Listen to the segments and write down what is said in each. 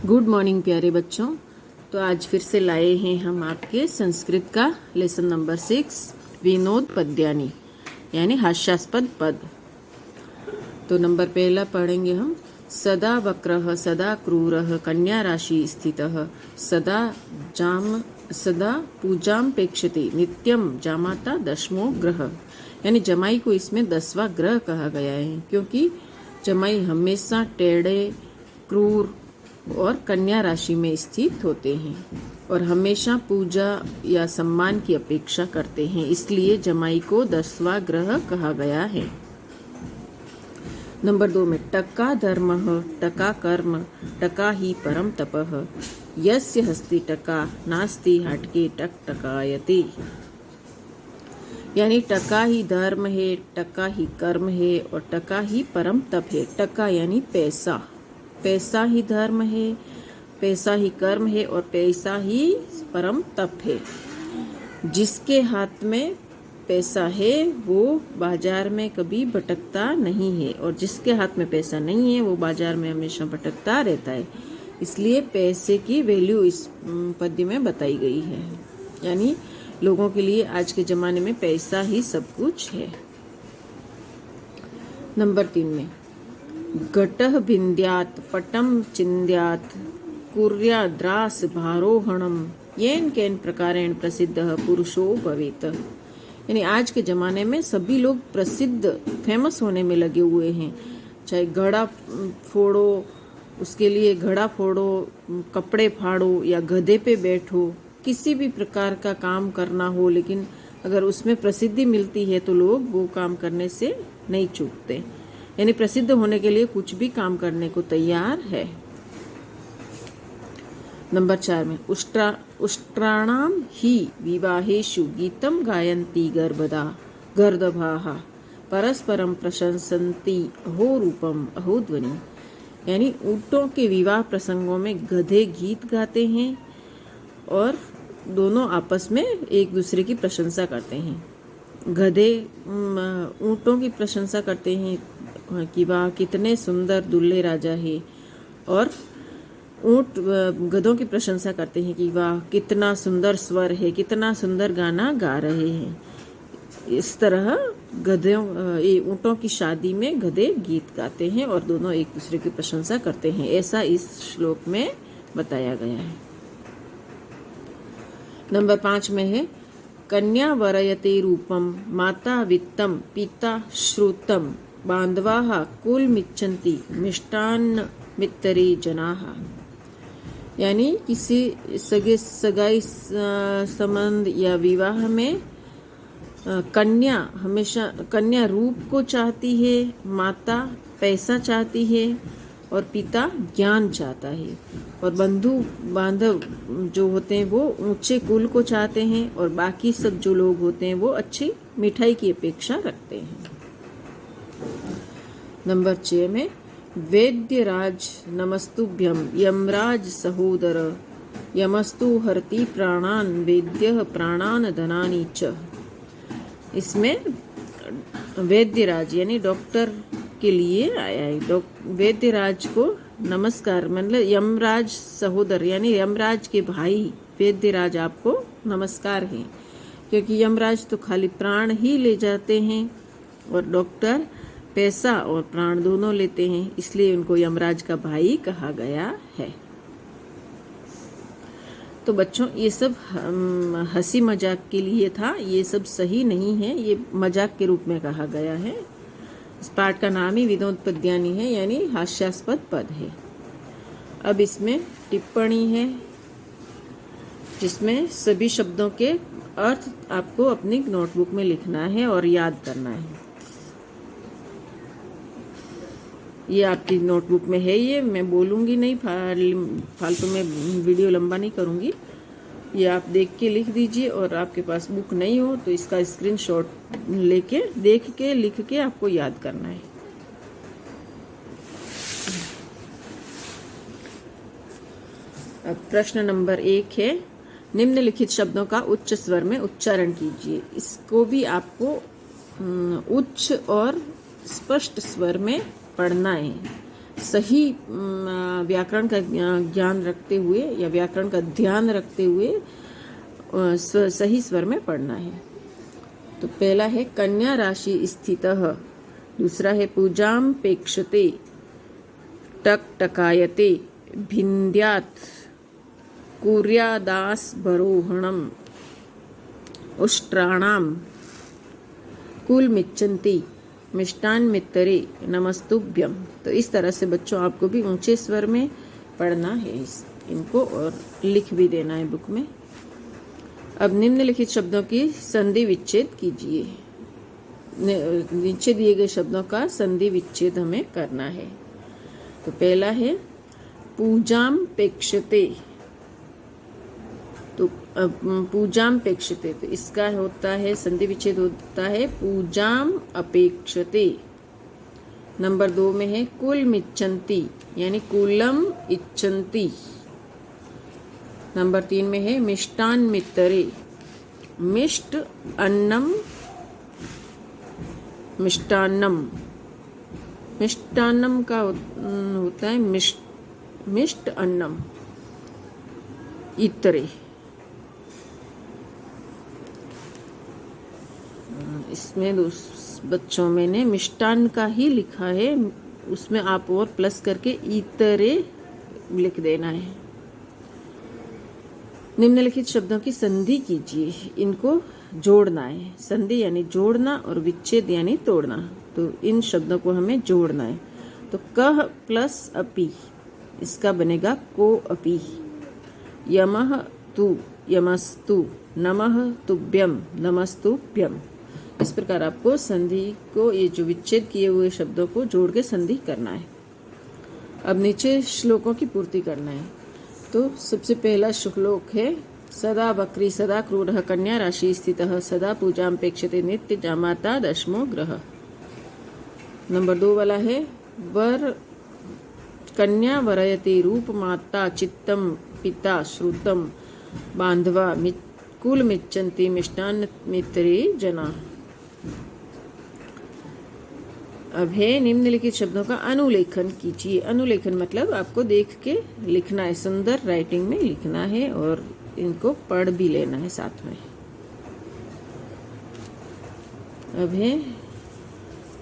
Good morning प्यारे बच्चों। तो आज फिर से लाए हैं हम आपके संस्कृत का लेसन नंबर 6 विनोद पद्यानी यानी हास्यास्पद पद। तो नंबर पहला पढ़ेंगे हम। सदा वक्रः सदा क्रूरः कन्या राशि स्थितः सदा पूजाम पेक्षते नित्यम जामाता दशमो ग्रह। यानी जमाई को इसमें 10वां ग्रह कहा गया है, क्योंकि जमाई हमेशा टेढ़े, क्रूर और कन्या राशि में स्थित होते हैं और हमेशा पूजा या सम्मान की अपेक्षा करते हैं, इसलिए जमाई को 10वां ग्रह कहा गया है। नंबर 2 में टका धर्मः टका कर्म टका ही परम तपः यस्य हस्ति टका नास्ति हटके टक टकायते। यानी टका ही धर्म है, टका ही कर्म है और टका ही परम तप है। टका यानी पैसा, पैसा ही धर्म है, पैसा ही कर्म है और पैसा ही परम तप है। जिसके हाथ में पैसा है वो बाजार में कभी भटकता नहीं है और जिसके हाथ में पैसा नहीं है वो बाजार में हमेशा भटकता रहता है। इसलिए पैसे की वैल्यू इस पद्य में बताई गई है। यानी लोगों के लिए आज के ज़माने में पैसा ही सब कुछ है। नंबर 3 में घटः भिन्द्यात् पटम चिन्द्यात् कुर्याद्रास भारोहणम येन केन प्रकारेण प्रसिद्धः पुरुषो भवेत्। यानी आज के ज़माने में सभी लोग प्रसिद्ध, फेमस होने में लगे हुए हैं। चाहे घड़ा फोड़ो, उसके लिए घड़ा फोड़ो, कपड़े फाड़ो या गधे पे बैठो, किसी भी प्रकार का काम करना हो, लेकिन अगर उसमें प्रसिद्धि मिलती है तो लोग वो काम करने से नहीं चूकते। यानी प्रसिद्ध होने के लिए कुछ भी काम करने को तैयार है। नंबर 4 में उष्ट्राणाम ही विवाहेषु गीतम गायन्ति गर्दभाः परस्परम प्रशंसन्ति अहो रूपम अहो ध्वनि। यानी ऊँटों के विवाह प्रसंगों में गधे गीत गाते हैं और दोनों आपस में एक दूसरे की प्रशंसा करते हैं। गधे ऊँटों की प्रशंसा करते हैं कि वाह कितने सुंदर दूल्हे राजा है, और ऊँट गधों की प्रशंसा करते हैं कि वाह कितना सुंदर स्वर है, कितना सुंदर गाना गा रहे हैं। इस तरह ऊँटों की शादी में गधे गीत गाते हैं और दोनों एक दूसरे की प्रशंसा करते हैं, ऐसा इस श्लोक में बताया गया है। नंबर 5 में है कन्या वरयते रूपम माता वित्तम पिता श्रुतम बांधवाः कुलमिच्छन्ति मिष्टान्न मित्तरे जनाः। यानी किसी सगाई संबंध या विवाह में कन्या हमेशा कन्या रूप को चाहती है, माता पैसा चाहती है और पिता ज्ञान चाहता है, और बंधु बांधव जो होते हैं वो ऊंचे कुल को चाहते हैं, और बाकी सब जो लोग होते हैं वो अच्छी मिठाई की अपेक्षा रखते हैं। नंबर 6 में वैद्यराज नमस्तुभ्यम यमराज सहोदर यमस्तु हरति प्राणान वैद्यः प्राणान धनानि च। इसमें वैद्यराज यानी डॉक्टर के लिए आया है। वैद्यराज को नमस्कार, मतलब यमराज सहोदर यानी यमराज के भाई वैद्यराज आपको नमस्कार है, क्योंकि यमराज तो खाली प्राण ही ले जाते हैं और डॉक्टर पैसा और प्राण दोनों लेते हैं, इसलिए उनको यमराज का भाई कहा गया है। तो बच्चों ये सब हंसी मजाक के लिए था, ये सब सही नहीं है, ये मजाक के रूप में कहा गया है। इस पाठ का नाम ही विनोद पद्यानी है, यानी हास्यास्पद पद है। अब इसमें टिप्पणी है जिसमें सभी शब्दों के अर्थ आपको अपनी नोटबुक में लिखना है और याद करना है। ये आपकी नोटबुक में है, ये मैं बोलूँगी नहीं, फालतू में वीडियो लंबा नहीं करूँगी। ये आप देख के लिख दीजिए, और आपके पास बुक नहीं हो तो इसका स्क्रीनशॉट लेके देख के लिख के आपको याद करना है। अब प्रश्न नंबर 1 है निम्नलिखित शब्दों का उच्च स्वर में उच्चारण कीजिए। इसको भी आपको उच्च और स्पष्ट स्वर में पढ़ना है। सही व्याकरण का ज्ञान रखते हुए या व्याकरण का ध्यान रखते हुए सही स्वर में पढ़ना है। तो पहला है कन्या राशि स्थितः, दूसरा है पूजाम पेक्षते, टक टकायते, भिन्द्यात्, कुर्यादास्भरोहणम्, उष्ट्राणाम, कुलमिच्छन्ति, मिष्टान्मित्तरे, नमस्तुभ्यम। तो इस तरह से बच्चों आपको भी ऊंचे स्वर में पढ़ना है इनको और लिख भी देना है बुक में। अब निम्नलिखित शब्दों की संधि विच्छेद कीजिए। नीचे दिए गए शब्दों का संधि विच्छेद हमें करना है। तो पहला है पूजाम पेक्षते, तो पूजाम पेक्षते, तो इसका होता है संधि विच्छेद होता है पूजाम अपेक्षते। नंबर 2 में है कुलमिच्छन्ति यानी कुलम इच्छन्ति। नंबर 3 में है मिष्टान्मित्तरे, मिष्ट अन्नम मिष्टान्नम, मिष्टान्नम का होता है मिष्ट अन्नम इतरे। इसमें बच्चों मैंने मिष्टान का ही लिखा है, उसमें आप और प्लस करके इतरे लिख देना है। निम्नलिखित शब्दों की संधि कीजिए, इनको जोड़ना है। संधि यानी जोड़ना और विच्छेद यानी तोड़ना। तो इन शब्दों को हमें जोड़ना है। तो कह प्लस अपि, इसका बनेगा को अपि। यमः तु यमस्तु, नमः तुभ्यम नमस्तुभ्यम। इस प्रकार आपको संधि को, ये जो विच्छेद किए हुए शब्दों को जोड़ के संधि करना है। अब नीचे श्लोकों की पूर्ति करना है। तो सबसे पहला श्लोक है सदा बकरी सदा क्रूरः कन्या राशि स्थितः सदा पूजाम पेक्षते नित्य जामाता दशमो ग्रह। नंबर 2 वाला है वर कन्या वरयति रूप माता चित्तम पिता श्रुतम बांधवा कुल मिच्छन्ति मिष्टान्न मित्रे जना। अब है निम्नलिखित शब्दों का अनुलेखन कीजिए। अनुलेखन मतलब आपको देख के लिखना है, सुंदर राइटिंग में लिखना है और इनको पढ़ भी लेना है साथ में। अब है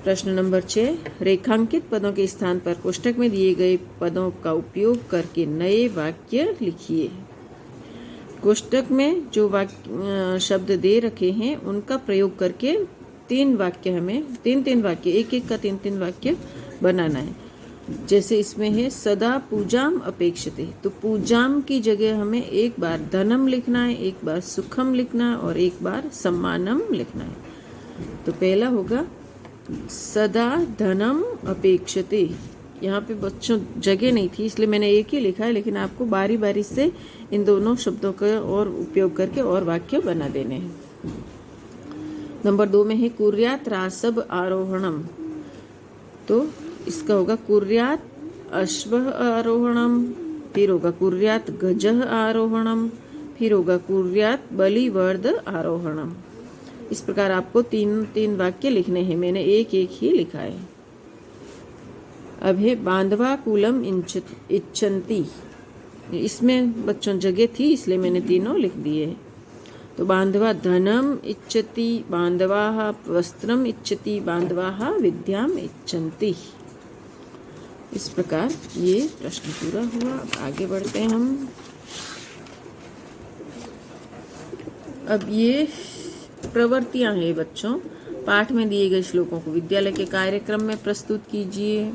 प्रश्न नंबर 6, रेखांकित पदों के स्थान पर कोष्ठक में दिए गए पदों का उपयोग करके नए वाक्य लिखिए। कोष्ठक में जो वाक्य शब्द दे रखे हैं उनका प्रयोग करके 3 वाक्य, हमें 3-3 वाक्य, एक का 3-3 वाक्य बनाना है। जैसे इसमें है सदा पूजाम अपेक्षते, तो पूजाम की जगह हमें एक बार धनम लिखना है, एक बार सुखम लिखना है और एक बार सम्मानम लिखना है। तो पहला होगा सदा धनम अपेक्षते। यहाँ पे बच्चों जगह नहीं थी इसलिए मैंने एक ही लिखा है, लेकिन आपको बारी बारी से इन दोनों शब्दों का और उपयोग करके और वाक्य बना देने हैं। नंबर 2 में है कुर्यात रासब आरोहणम, तो इसका होगा कुर्यात अश्वः आरोहणम, फिर होगा कुर्यात गजः आरोहणम, फिर होगा कुर्यात बलिवर्द आरोहणम। इस प्रकार आपको 3-3 वाक्य लिखने हैं, मैंने एक ही लिखा है। अब है बांधवा कुलम इच्छन्ति, इसमें बच्चों जगह थी इसलिए मैंने तीनों लिख दिए। तो बांधवा धनम इच्छति, बांधवाः वस्त्रम इच्छति, बांधवाः विद्याम इच्छन्ति। इस प्रकार ये प्रश्न पूरा हुआ। अब आगे बढ़ते हैं हम। अब ये प्रवृत्तियां हैं बच्चों। पाठ में दिए गए श्लोकों को विद्यालय के कार्यक्रम में प्रस्तुत कीजिए।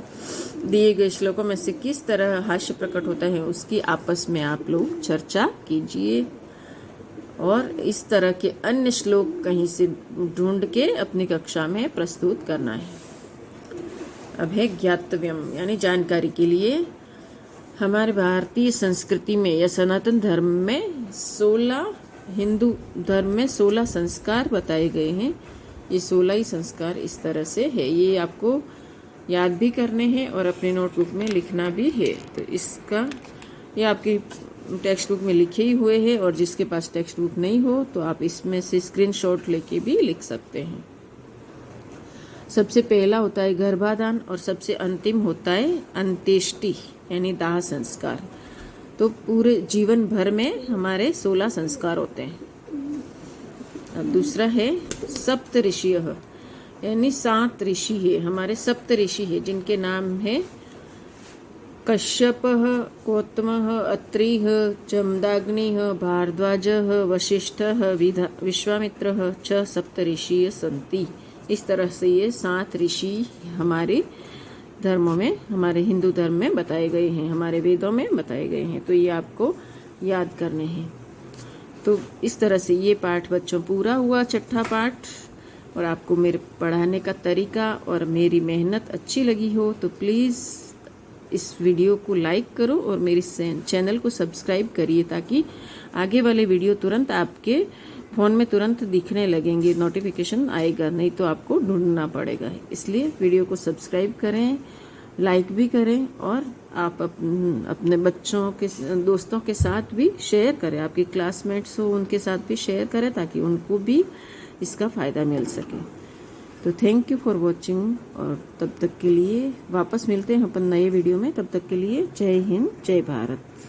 दिए गए श्लोकों में से किस तरह हास्य प्रकट होता है उसकी आपस में आप लोग चर्चा कीजिए और इस तरह के अन्य श्लोक कहीं से ढूंढ के अपनी कक्षा में प्रस्तुत करना है। अब है ज्ञातव्यम यानी जानकारी के लिए। हमारे भारतीय संस्कृति में या सनातन धर्म में 16, हिंदू धर्म में 16 संस्कार बताए गए हैं। ये 16 ही संस्कार इस तरह से है। ये आपको याद भी करने हैं और अपने नोटबुक में लिखना भी है। तो इसका ये आपकी टेक्स्ट बुक में लिखे ही हुए हैं और जिसके पास टेक्स्ट बुक नहीं हो तो आप इसमें से स्क्रीनशॉट लेके भी लिख सकते हैं। सबसे पहला होता है गर्भाधान और सबसे अंतिम होता है अंत्येष्टि यानी दाह संस्कार। तो पूरे जीवन भर में हमारे 16 संस्कार होते हैं। अब दूसरा है सप्त ऋषियः यानी 7 ऋषि है, हमारे सप्त ऋषि है जिनके नाम है कश्यपः, गौतमः, अत्रिः, जमदाग्निः, भारद्वाजः, वशिष्ठः, विश्वामित्रः च सप्त ऋषिः सन्ति। इस तरह से ये 7 ऋषि हमारे धर्मों में, हमारे हिंदू धर्म में बताए गए हैं, हमारे वेदों में बताए गए हैं। तो ये आपको याद करने हैं। तो इस तरह से ये पाठ बच्चों पूरा हुआ, छठा पाठ। और आपको मेरे पढ़ाने का तरीका और मेरी मेहनत अच्छी लगी हो तो प्लीज़ इस वीडियो को लाइक करो और मेरे चैनल को सब्सक्राइब करिए, ताकि आगे वाले वीडियो तुरंत आपके फ़ोन में तुरंत दिखने लगेंगे, नोटिफिकेशन आएगा, नहीं तो आपको ढूंढना पड़ेगा। इसलिए वीडियो को सब्सक्राइब करें, लाइक भी करें और आप अपने बच्चों के, दोस्तों के साथ भी शेयर करें, आपके क्लासमेट्स हो उनके साथ भी शेयर करें ताकि उनको भी इसका फ़ायदा मिल सके। तो थैंक यू फॉर वॉचिंग, और तब तक के लिए वापस मिलते हैं अपन नए वीडियो में। तब तक के लिए जय हिंद, जय भारत।